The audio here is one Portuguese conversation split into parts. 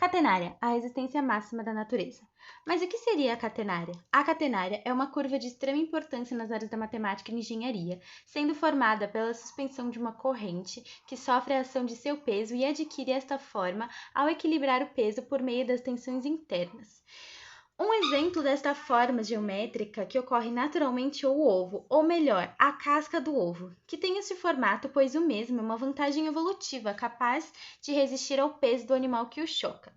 Catenária, a resistência máxima da natureza. Mas o que seria a catenária? A catenária é uma curva de extrema importância nas áreas da matemática e engenharia, sendo formada pela suspensão de uma corrente que sofre a ação de seu peso e adquire esta forma ao equilibrar o peso por meio das tensões internas. Um exemplo desta forma geométrica que ocorre naturalmente é o ovo, ou melhor, a casca do ovo, que tem esse formato pois o mesmo é uma vantagem evolutiva capaz de resistir ao peso do animal que o choca.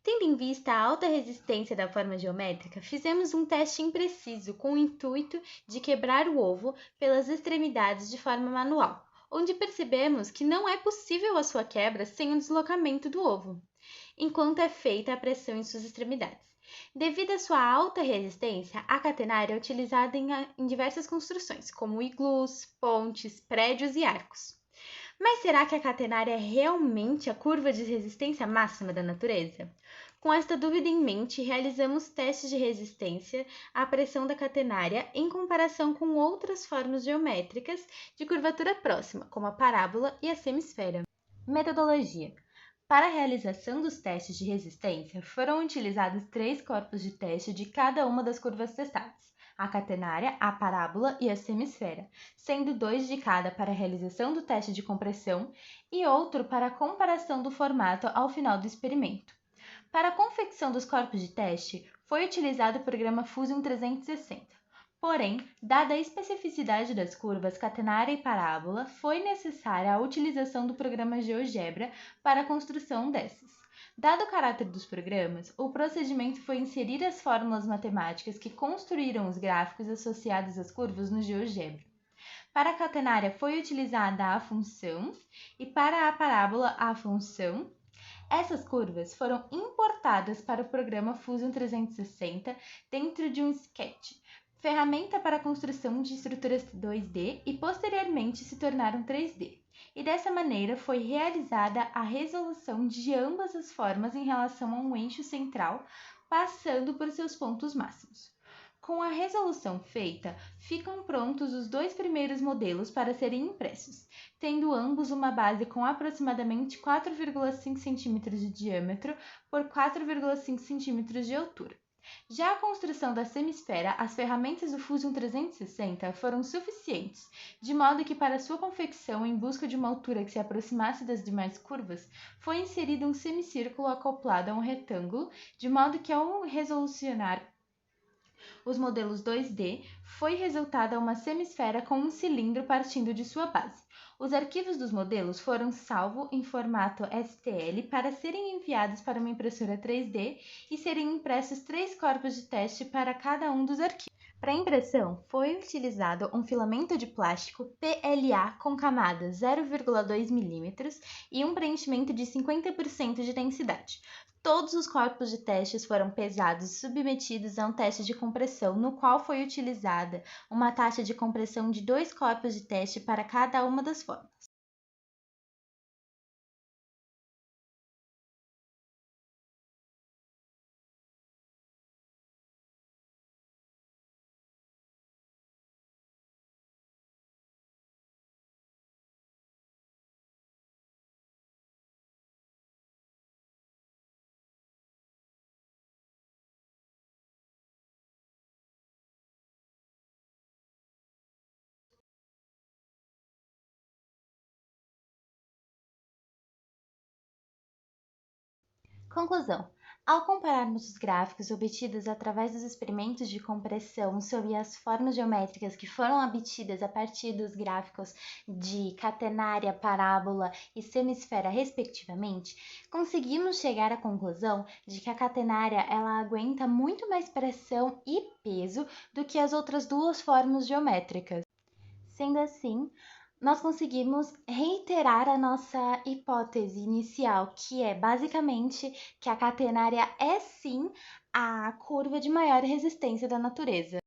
Tendo em vista a alta resistência da forma geométrica, fizemos um teste impreciso com o intuito de quebrar o ovo pelas extremidades de forma manual, onde percebemos que não é possível a sua quebra sem o deslocamento do ovo, enquanto é feita a pressão em suas extremidades. Devido à sua alta resistência, a catenária é utilizada em diversas construções, como iglus, pontes, prédios e arcos. Mas será que a catenária é realmente a curva de resistência máxima da natureza? Com esta dúvida em mente, realizamos testes de resistência à pressão da catenária em comparação com outras formas geométricas de curvatura próxima, como a parábola e a semisfera. Metodologia. Para a realização dos testes de resistência, foram utilizados 3 corpos de teste de cada uma das curvas testadas, a catenária, a parábola e a semisfera, sendo 2 de cada para a realização do teste de compressão e outro para a comparação do formato ao final do experimento. Para a confecção dos corpos de teste, foi utilizado o programa Fusion 360. Porém, dada a especificidade das curvas catenária e parábola, foi necessária a utilização do programa GeoGebra para a construção dessas. Dado o caráter dos programas, o procedimento foi inserir as fórmulas matemáticas que construíram os gráficos associados às curvas no GeoGebra. Para a catenária foi utilizada a função e para a parábola a função. Essas curvas foram importadas para o programa Fusion 360 dentro de um sketch, ferramenta para a construção de estruturas 2D e posteriormente se tornaram 3D. E dessa maneira foi realizada a resolução de ambas as formas em relação a um eixo central, passando por seus pontos máximos. Com a resolução feita, ficam prontos os 2 primeiros modelos para serem impressos, tendo ambos uma base com aproximadamente 4,5 cm de diâmetro por 4,5 cm de altura. Já a construção da semisfera, as ferramentas do Fusion 360 foram suficientes, de modo que para sua confecção, em busca de uma altura que se aproximasse das demais curvas, foi inserido um semicírculo acoplado a um retângulo, de modo que ao resolucionar os modelos 2D, foi resultada uma semisfera com um cilindro partindo de sua base. Os arquivos dos modelos foram salvos em formato STL para serem enviados para uma impressora 3D e serem impressos 3 corpos de teste para cada um dos arquivos. Para a impressão, foi utilizado um filamento de plástico PLA com camada 0,2 mm e um preenchimento de 50% de densidade. Todos os corpos de testes foram pesados e submetidos a um teste de compressão, no qual foi utilizada uma taxa de compressão de 2 corpos de teste para cada uma das formas. Conclusão. Ao compararmos os gráficos obtidos através dos experimentos de compressão sobre as formas geométricas que foram obtidas a partir dos gráficos de catenária, parábola e semisfera, respectivamente, conseguimos chegar à conclusão de que a catenária ela aguenta muito mais pressão e peso do que as outras 2 formas geométricas. Sendo assim, nós conseguimos reiterar a nossa hipótese inicial, que é basicamente que a catenária é sim a curva de maior resistência da natureza.